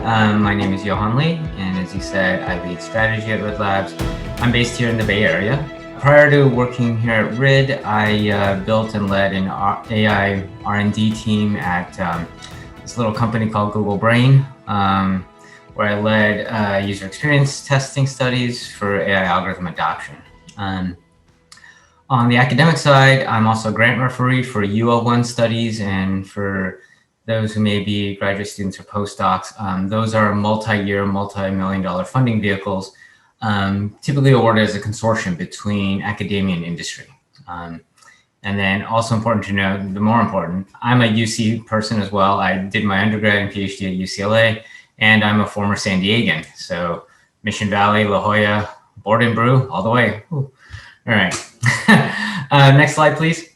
My name is Yohan, and as you said, I lead strategy at Riiid Labs. I'm based here in the Bay Area. Prior to working here at Riiid, I built and led an AI R&D team at this little company called Google Brain, where I led user experience testing studies for AI algorithm adoption. On the academic side, I'm also a grant referee for UL1 studies, and for those who may be graduate students or postdocs, those are multi-year, multi-million-dollar funding vehicles, typically awarded as a consortium between academia and industry. And then also important to note, the more important, I'm a UC person as well. I did my undergrad and PhD at UCLA, and I'm a former San Diegan. So Mission Valley, La Jolla, board and brew, all the way. Ooh. All right. Next slide, please.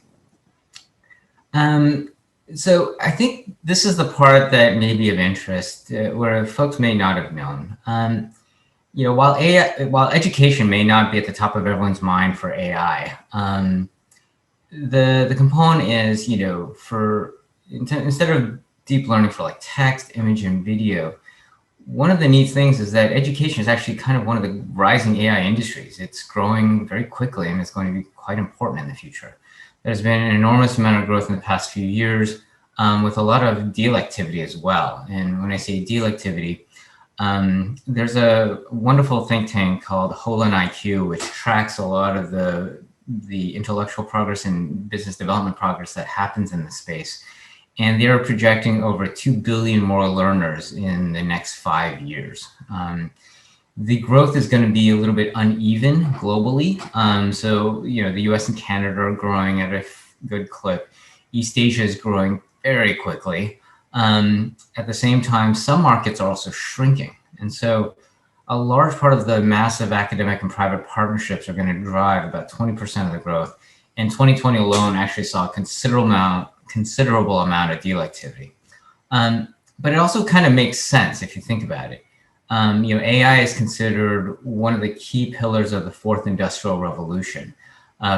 So I think this is the part that may be of interest, where folks may not have known. While education may not be at the top of everyone's mind for AI, the component is, instead of deep learning for like text, image, and video, one of the neat things is that education is actually kind of one of the rising AI industries. It's growing very quickly, and it's going to be quite important in the future. There's been an enormous amount of growth in the past few years, with a lot of deal activity as well. And when I say deal activity, there's a wonderful think tank called Holon IQ, which tracks a lot of the intellectual progress and business development progress that happens in the space. And they're projecting over 2 billion more learners in the next 5 years. The growth is going to be a little bit uneven globally. So, the US and Canada are growing at a good clip. East Asia is growing very quickly. At the same time, some markets are also shrinking. And so a large part of the massive academic and private partnerships are going to drive about 20% of the growth. And 2020 alone actually saw a considerable amount of deal activity. But it also kind of makes sense if you think about it. AI is considered one of the key pillars of the fourth industrial revolution.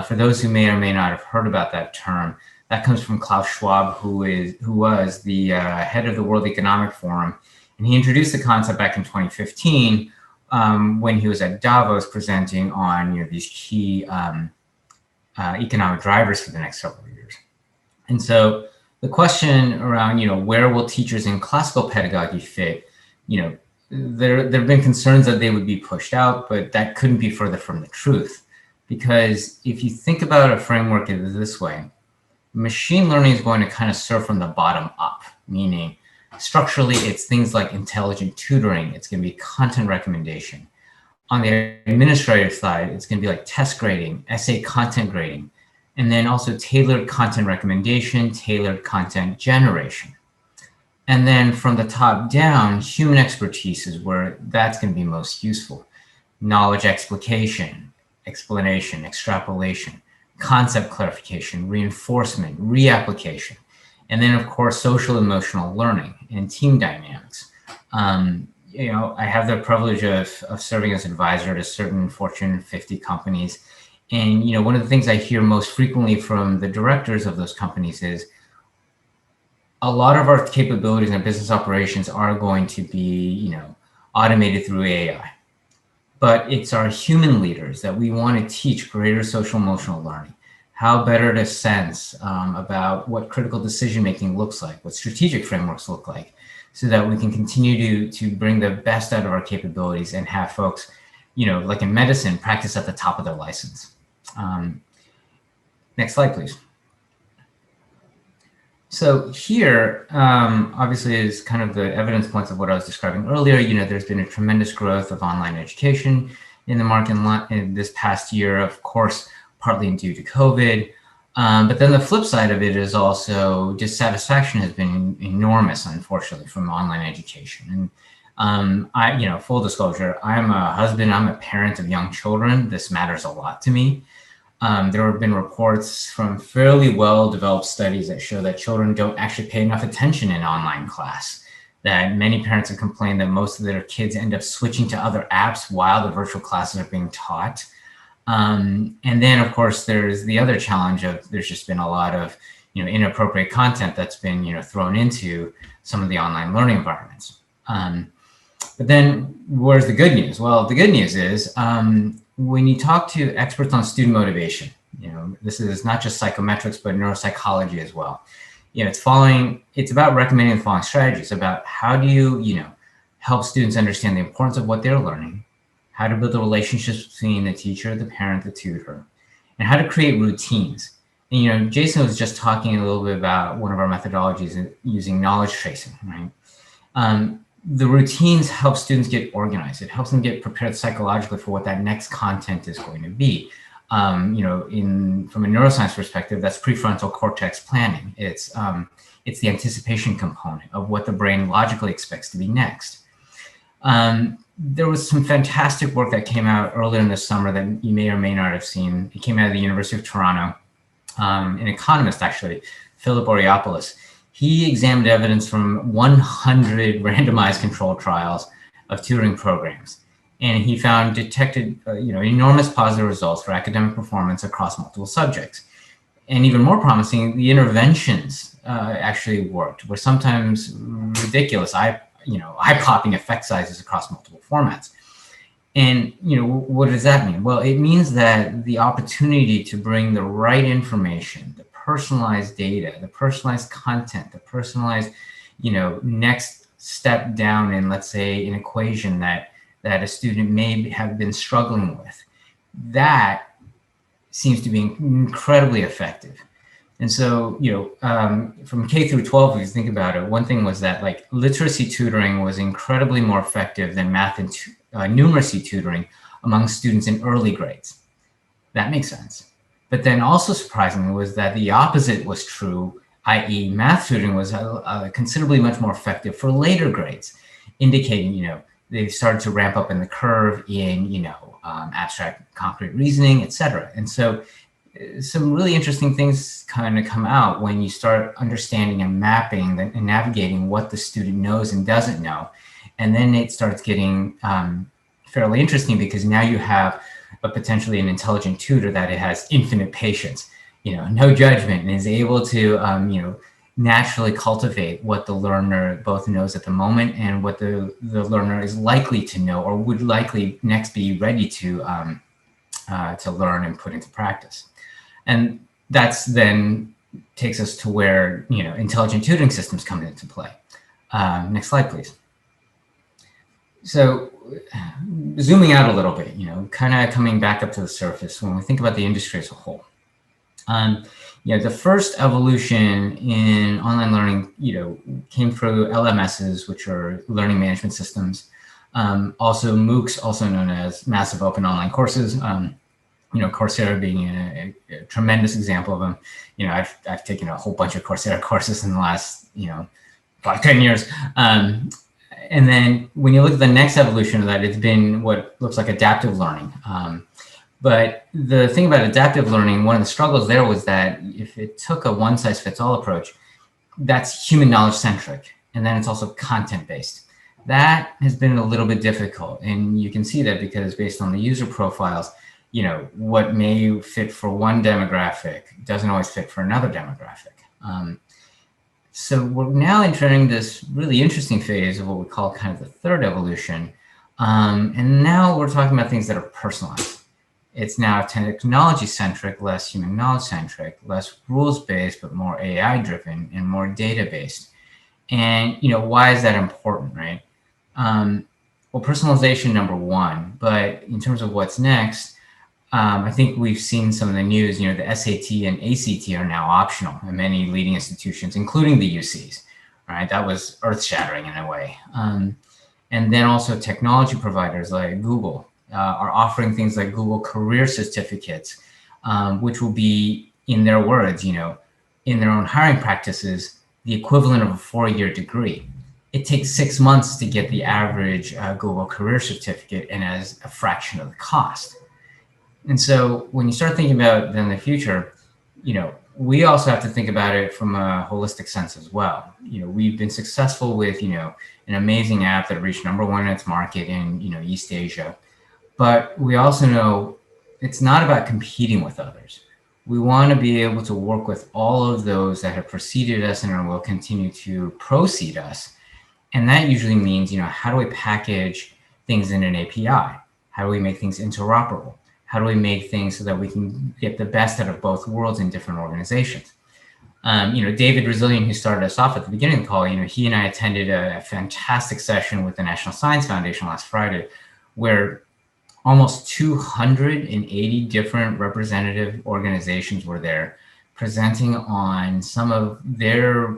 For those who may or may not have heard about that term, that comes from Klaus Schwab, who was the head of the World Economic Forum. And he introduced the concept back in 2015 when he was at Davos presenting on these key economic drivers for the next several years. And so the question around, where will teachers in classical pedagogy fit, there have been concerns that they would be pushed out, but that couldn't be further from the truth. Because if you think about a framework this way, machine learning is going to kind of serve from the bottom up, meaning structurally it's things like intelligent tutoring, it's going to be content recommendation. On the administrative side, it's going to be like test grading, essay content grading, and then also tailored content recommendation, tailored content generation. And then from the top down, human expertise is where that's going to be most useful. Knowledge explication, explanation, extrapolation, concept clarification, reinforcement, reapplication, and then of course, social emotional learning and team dynamics. I have the privilege of serving as advisor to certain Fortune 50 companies. And, one of the things I hear most frequently from the directors of those companies is a lot of our capabilities and business operations are going to be, automated through AI. But it's our human leaders that we want to teach greater social emotional learning, how better to sense about what critical decision-making looks like, what strategic frameworks look like, so that we can continue to bring the best out of our capabilities and have folks, like in medicine, practice at the top of their license. Next slide, please. So here, obviously, is kind of the evidence points of what I was describing earlier. There's been a tremendous growth of online education in the market in this past year, of course, partly due to COVID. But then the flip side of it is also dissatisfaction has been enormous, unfortunately, from online education. And full disclosure, I'm a husband, I'm a parent of young children. This matters a lot to me. There have been reports from fairly well-developed studies that show that children don't actually pay enough attention in online class, that many parents have complained that most of their kids end up switching to other apps while the virtual classes are being taught. And then, of course, there's the other challenge of there's just been a lot of inappropriate content that's been thrown into some of the online learning environments. But then where's the good news? Well, the good news is when you talk to experts on student motivation, this is not just psychometrics, but neuropsychology as well. It's about recommending the following strategies about how do you, help students understand the importance of what they're learning, how to build the relationships between the teacher, the parent, the tutor, and how to create routines. And, Jason was just talking a little bit about one of our methodologies using knowledge tracing, right? The routines help students get organized. It helps them get prepared psychologically for what that next content is going to be. From a neuroscience perspective, that's prefrontal cortex planning. It's the anticipation component of what the brain logically expects to be next. There was some fantastic work that came out earlier in the summer that you may or may not have seen. It came out of the University of Toronto. An economist, actually, Philip Oreopoulos. He examined evidence from 100 randomized controlled trials of tutoring programs. And he detected enormous positive results for academic performance across multiple subjects. And even more promising, the interventions actually worked, were sometimes ridiculous, eye-popping effect sizes across multiple formats. And, what does that mean? Well, it means that the opportunity to bring the right information, the personalized data, the personalized content, the personalized, next step down in, let's say, an equation that a student may have been struggling with, that seems to be incredibly effective. And so, from K through 12, if you think about it, one thing was that literacy tutoring was incredibly more effective than math and numeracy tutoring among students in early grades. That makes sense. But then also surprisingly was that the opposite was true, i.e. math tutoring was considerably much more effective for later grades, indicating, they started to ramp up in the curve in, abstract concrete reasoning, et cetera. And so some really interesting things kind of come out when you start understanding and mapping and navigating what the student knows and doesn't know. And then it starts getting fairly interesting because now you have potentially an intelligent tutor that it has infinite patience, no judgment, and is able to, naturally cultivate what the learner both knows at the moment and what the learner is likely to know or would likely next be ready to learn and put into practice. And that's then takes us to where, intelligent tutoring systems come into play. Next slide, please. So zooming out a little bit, kind of coming back up to the surface when we think about the industry as a whole. The first evolution in online learning, came through LMSs, which are learning management systems. Also MOOCs, also known as massive open online courses. Coursera being a tremendous example of them. I've taken a whole bunch of Coursera courses in the last, 10 years. And then when you look at the next evolution of that, it's been what looks like adaptive learning. But the thing about adaptive learning, one of the struggles there was that if it took a one-size-fits-all approach, that's human knowledge centric. And then it's also content-based. That has been a little bit difficult. And you can see that because based on the user profiles, what may fit for one demographic doesn't always fit for another demographic. So we're now entering this really interesting phase of what we call kind of the third evolution. And now we're talking about things that are personalized. It's now technology-centric, less human knowledge-centric, less rules-based, but more AI-driven and more data-based. And, why is that important, right? Well, personalization, number one, but in terms of what's next, I think we've seen some of the news, the SAT and ACT are now optional in many leading institutions, including the UCs, right? That was earth-shattering in a way. And then also technology providers like Google are offering things like Google Career Certificates, which will be, in their words, in their own hiring practices, the equivalent of a 4-year degree. It takes 6 months to get the average Google Career Certificate and as a fraction of the cost. And so when you start thinking about then the future, we also have to think about it from a holistic sense as well. We've been successful with, an amazing app that reached #1 in its market in, East Asia. But we also know it's not about competing with others. We want to be able to work with all of those that have preceded us and will continue to proceed us And that usually means, how do we package things in an API? How do we make things interoperable? How do we make things so that we can get the best out of both worlds in different organizations? David Resilient, who started us off at the beginning of the call, he and I attended a fantastic session with the National Science Foundation last Friday, where almost 280 different representative organizations were there presenting on some of their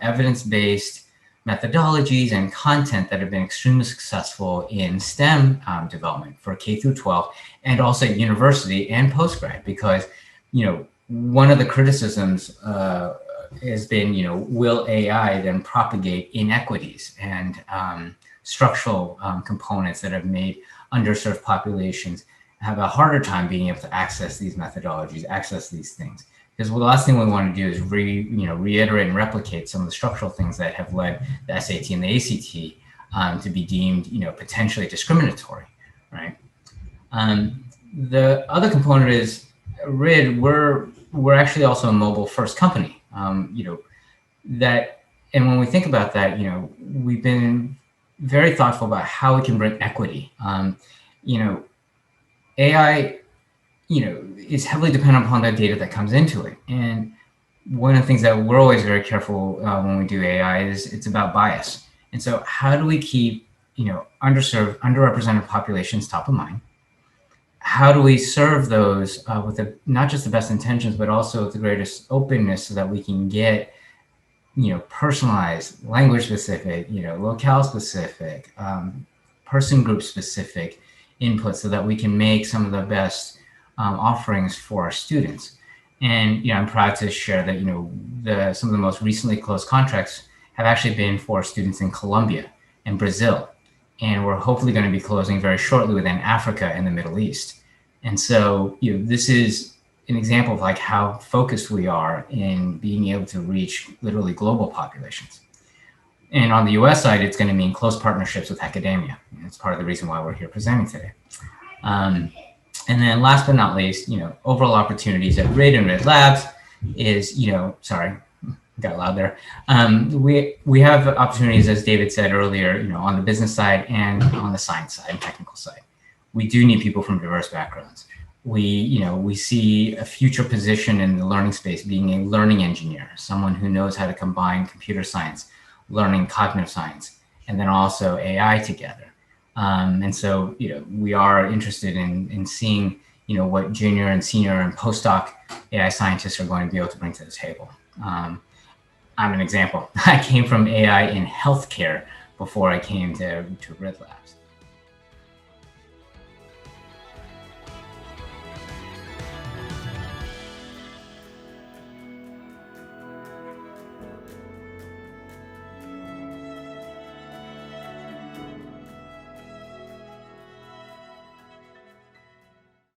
evidence-based methodologies and content that have been extremely successful in STEM development for K through 12, and also at university and postgrad, because, one of the criticisms has been, will AI then propagate inequities and structural components that have made underserved populations have a harder time being able to access these methodologies, access these things. Because the last thing we want to do is reiterate and replicate some of the structural things that have led the SAT and the ACT to be deemed, potentially discriminatory, right? The other component is Riiid. We're actually also a mobile-first company, and when we think about that, we've been very thoughtful about how we can bring equity. AI, is heavily dependent upon the data that comes into it. And one of the things that we're always very careful when we do AI is it's about bias. And so how do we keep, underserved, underrepresented populations top of mind? How do we serve those with not just the best intentions, but also with the greatest openness so that we can get, personalized, language specific, locale specific, person group specific input so that we can make some of the best offerings for our students. And I'm proud to share that some of the most recently closed contracts have actually been for students in Colombia and Brazil, and we're hopefully going to be closing very shortly within Africa and the Middle East. And so this is an example of how focused we are in being able to reach literally global populations. And on the US side, it's going to mean close partnerships with academia. It's part of the reason why we're here presenting today. And then last but not least, overall opportunities at Riiid and Riiid Labs is, sorry, got loud there. We have opportunities, as David said earlier, on the business side and on the science side and technical side. We do need people from diverse backgrounds. We see a future position in the learning space being a learning engineer, someone who knows how to combine computer science, learning, cognitive science, and then also AI together. And so, we are interested in seeing, what junior and senior and postdoc AI scientists are going to be able to bring to the table. I'm an example. I came from AI in healthcare before I came to Riiid Labs.